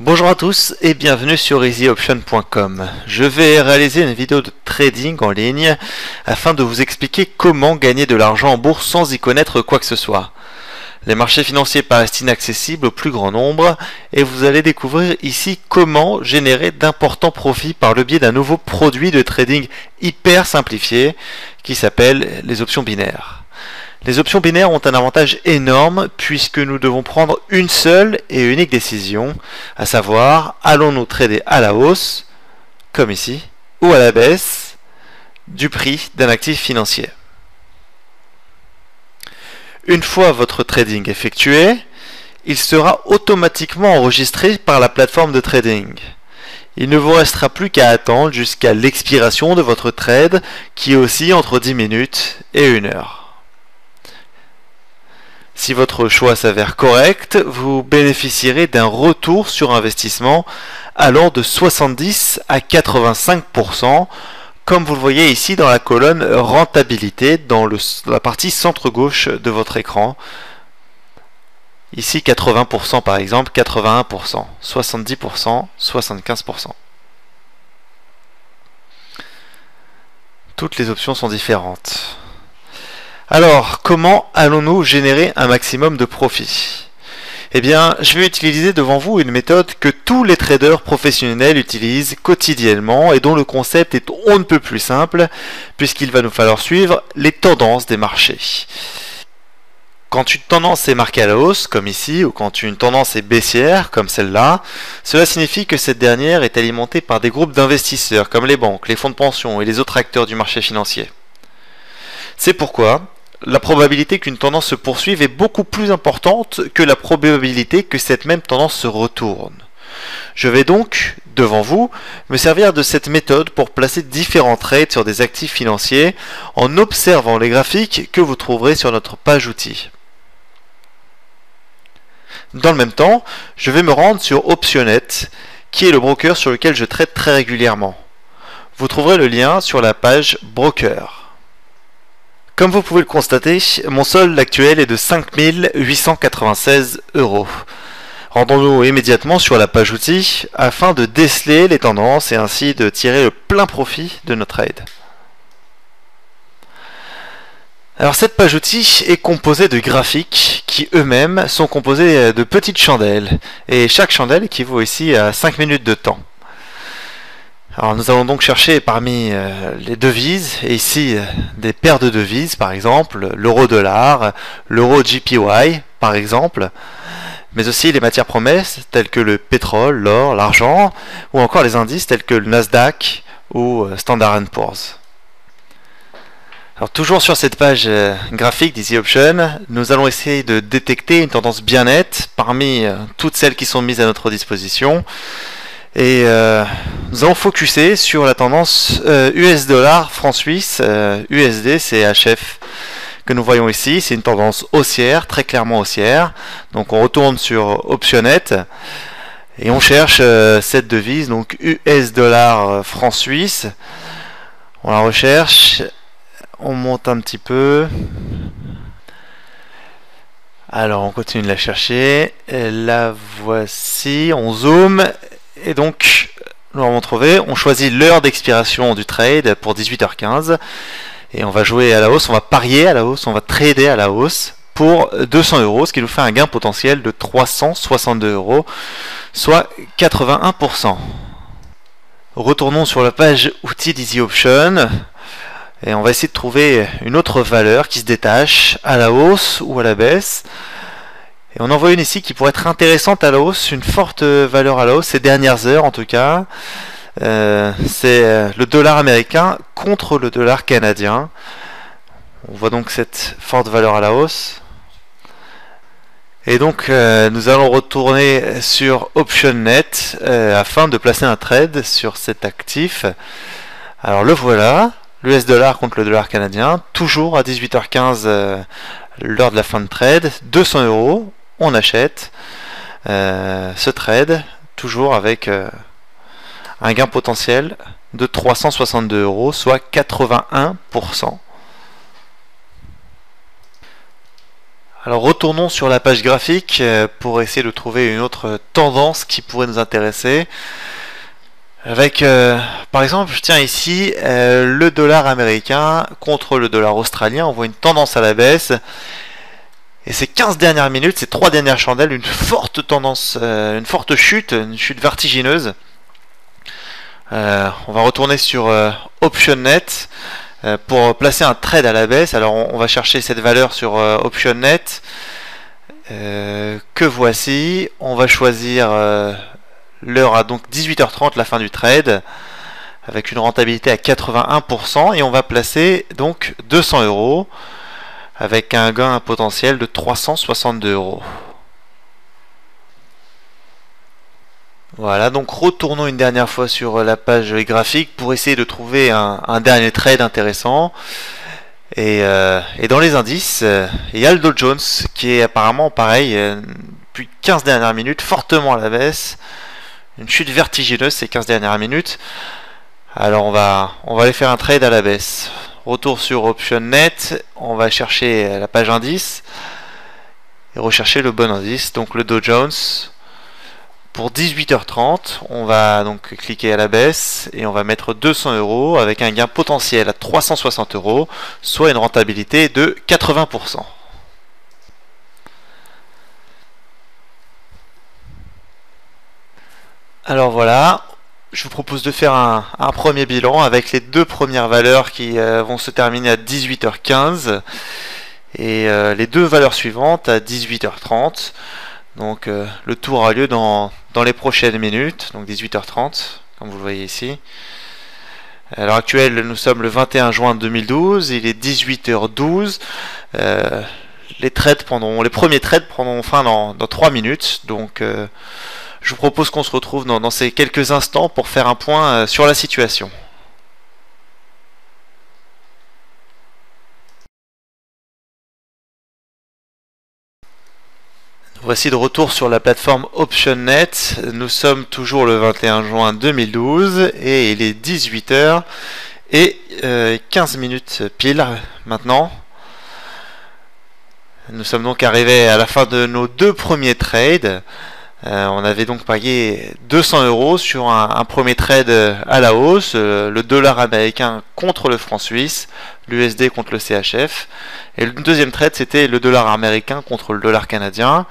Bonjour à tous et bienvenue sur easyoption.com. Je vais réaliser une vidéo de trading en ligne afin de vous expliquer comment gagner de l'argent en bourse sans y connaître quoi que ce soit. Les marchés financiers paraissent inaccessibles au plus grand nombre et vous allez découvrir ici comment générer d'importants profits par le biais d'un nouveau produit de trading hyper simplifié qui s'appelle les options binaires. Les options binaires ont un avantage énorme puisque nous devons prendre une seule et unique décision, à savoir, allons-nous trader à la hausse, comme ici, ou à la baisse du prix d'un actif financier. Une fois votre trading effectué, il sera automatiquement enregistré par la plateforme de trading. Il ne vous restera plus qu'à attendre jusqu'à l'expiration de votre trade qui oscille entre 10 minutes et 1 heure. Si votre choix s'avère correct, vous bénéficierez d'un retour sur investissement allant de 70 à 85%, comme vous le voyez ici dans la colonne rentabilité dans la partie centre-gauche de votre écran. Ici 80% par exemple, 81%, 70%, 75%. Toutes les options sont différentes. Alors, comment allons-nous générer un maximum de profit? Eh bien, je vais utiliser devant vous une méthode que tous les traders professionnels utilisent quotidiennement et dont le concept est on ne peut plus simple, puisqu'il va nous falloir suivre les tendances des marchés. Quand une tendance est marquée à la hausse, comme ici, ou quand une tendance est baissière, comme celle-là, cela signifie que cette dernière est alimentée par des groupes d'investisseurs, comme les banques, les fonds de pension et les autres acteurs du marché financier. C'est pourquoi la probabilité qu'une tendance se poursuive est beaucoup plus importante que la probabilité que cette même tendance se retourne. Je vais donc, devant vous, me servir de cette méthode pour placer différents trades sur des actifs financiers en observant les graphiques que vous trouverez sur notre page outils. Dans le même temps, je vais me rendre sur Optionnet, qui est le broker sur lequel je trade très régulièrement. Vous trouverez le lien sur la page Broker. Comme vous pouvez le constater, mon solde actuel est de 5 896 €. Rendons-nous immédiatement sur la page outils afin de déceler les tendances et ainsi de tirer le plein profit de notre trade. Alors cette page outils est composée de graphiques qui eux-mêmes sont composés de petites chandelles et chaque chandelle équivaut ici à 5 minutes de temps. Alors nous allons donc chercher parmi les devises, et ici des paires de devises par exemple, l'euro-dollar, l'euro-JPY par exemple, mais aussi les matières promesses telles que le pétrole, l'or, l'argent, ou encore les indices tels que le Nasdaq ou Standard & Poor's. Alors toujours sur cette page graphique d'Easy Option, nous allons essayer de détecter une tendance bien nette parmi toutes celles qui sont mises à notre disposition. Et nous allons focuser sur la tendance US dollar, franc suisse, USD, CHF que nous voyons ici. C'est une tendance haussière, très clairement haussière. Donc on retourne sur Optionnet et on cherche cette devise, donc US dollar, franc suisse. On la recherche, on monte un petit peu. Alors on continue de la chercher. Et la voici, on zoome. Et donc, nous allons trouver, on choisit l'heure d'expiration du trade pour 18h15 et on va jouer à la hausse, on va parier à la hausse, on va trader à la hausse pour 200 €, ce qui nous fait un gain potentiel de 362 €, soit 81%. Retournons sur la page outils d'Easy Option et on va essayer de trouver une autre valeur qui se détache à la hausse ou à la baisse. Et on en voit une ici qui pourrait être intéressante à la hausse, une forte valeur à la hausse ces dernières heures en tout cas. C'est le dollar américain contre le dollar canadien. On voit donc cette forte valeur à la hausse. Et donc nous allons retourner sur Optionnet afin de placer un trade sur cet actif. Alors le voilà, l'US dollar contre le dollar canadien, toujours à 18h15 l'heure de la fin de trade, 200 €. On achète ce trade, toujours avec un gain potentiel de 362 €, soit 81%. Alors retournons sur la page graphique pour essayer de trouver une autre tendance qui pourrait nous intéresser. Avec, par exemple, je tiens ici le dollar américain contre le dollar australien. On voit une tendance à la baisse. Et ces 15 dernières minutes, ces 3 dernières chandelles, une forte tendance, une forte chute, une chute vertigineuse. On va retourner sur OptionNet pour placer un trade à la baisse. Alors on va chercher cette valeur sur OptionNet que voici. On va choisir l'heure à donc 18h30, la fin du trade, avec une rentabilité à 81%, et on va placer donc 200 € avec un gain potentiel de 362 €. Voilà, donc retournons une dernière fois sur la page graphique pour essayer de trouver un dernier trade intéressant. Et dans les indices, il y a le Dow Jones qui est apparemment pareil, depuis 15 dernières minutes, fortement à la baisse. Une chute vertigineuse ces 15 dernières minutes. Alors on va aller faire un trade à la baisse. Retour sur OptionNet, on va chercher la page indice et rechercher le bon indice, donc le Dow Jones. Pour 18h30, on va donc cliquer à la baisse et on va mettre 200 € avec un gain potentiel à 360 €, soit une rentabilité de 80%. Alors voilà, je vous propose de faire un premier bilan avec les 2 premières valeurs qui vont se terminer à 18h15 et les 2 valeurs suivantes à 18h30. Donc le tour a lieu dans les prochaines minutes, donc 18h30, comme vous le voyez ici. À l'heure actuelle, nous sommes le 21 juin 2012, il est 18h12. Les premiers trades prendront fin dans 3 minutes, donc je vous propose qu'on se retrouve dans ces quelques instants pour faire un point sur la situation. Voici de retour sur la plateforme OptionNet. Nous sommes toujours le 21 juin 2012 et il est 18h et 15 minutes pile maintenant. Nous sommes donc arrivés à la fin de nos 2 premiers trades. On avait donc parié 200 € sur un premier trade à la hausse, le dollar américain contre le franc suisse, l'USD contre le CHF. Et le deuxième trade, c'était le dollar américain contre le dollar canadien.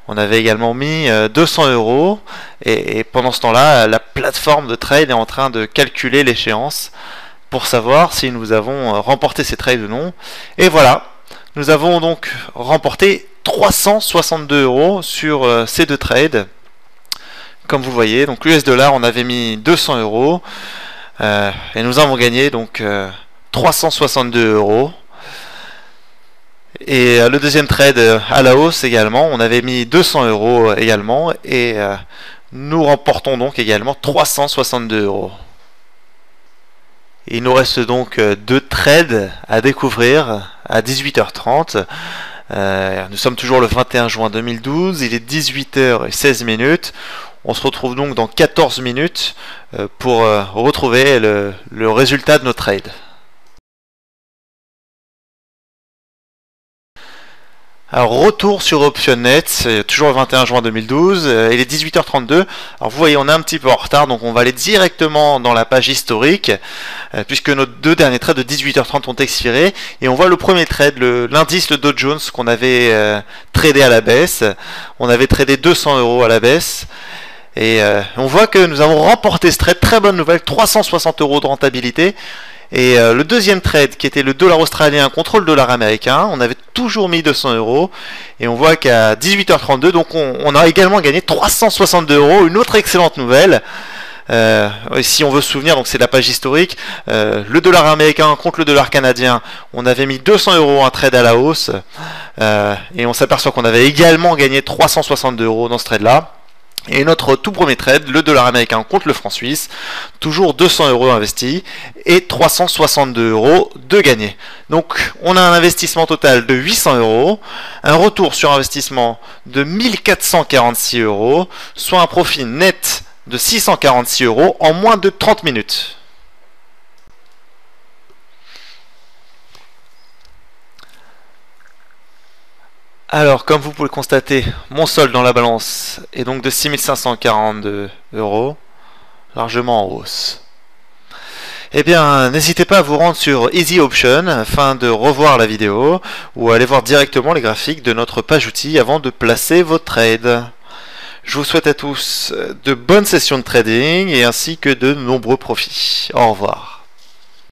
On avait également mis 200 € et pendant ce temps-là, la plateforme de trade est en train de calculer l'échéance pour savoir si nous avons remporté ces trades ou non. Et voilà, nous avons donc remporté 362 € sur ces 2 trades. Comme vous voyez, donc l'US dollar, on avait mis 200 € et nous avons gagné donc 362 €. Et le deuxième trade à la hausse également, on avait mis 200 € également et nous remportons donc également 362 €. Il nous reste donc 2 trades à découvrir à 18h30. Nous sommes toujours le 21 juin 2012, il est 18h16. On se retrouve donc dans 14 minutes pour retrouver le résultat de nos trades. Alors retour sur OptionNet, c'est toujours le 21 juin 2012, il est 18h32. Alors vous voyez, on est un petit peu en retard, donc on va aller directement dans la page historique, puisque nos 2 derniers trades de 18h30 ont expiré, et on voit le premier trade, l'indice, le Dow Jones, qu'on avait tradé à la baisse. On avait tradé 200 € à la baisse, et on voit que nous avons remporté ce trade, très bonne nouvelle, 360 € de rentabilité. Et le deuxième trade, qui était le dollar australien contre le dollar américain, on avait toujours mis 200 € et on voit qu'à 18h32, donc on a également gagné 362 €, une autre excellente nouvelle. Si on veut se souvenir, donc c'est la page historique, le dollar américain contre le dollar canadien, on avait mis 200 € un trade à la hausse et on s'aperçoit qu'on avait également gagné 362 € dans ce trade là. Et notre tout premier trade, le dollar américain contre le franc suisse, toujours 200 € investis et 362 € de gagnés. Donc on a un investissement total de 800 €, un retour sur investissement de 1446 €, soit un profit net de 646 € en moins de 30 minutes. Alors, comme vous pouvez le constater, mon solde dans la balance est donc de 6542 euros, largement en hausse. Eh bien, n'hésitez pas à vous rendre sur Easy Option afin de revoir la vidéo ou à aller voir directement les graphiques de notre page outil avant de placer vos trades. Je vous souhaite à tous de bonnes sessions de trading et ainsi que de nombreux profits. Au revoir.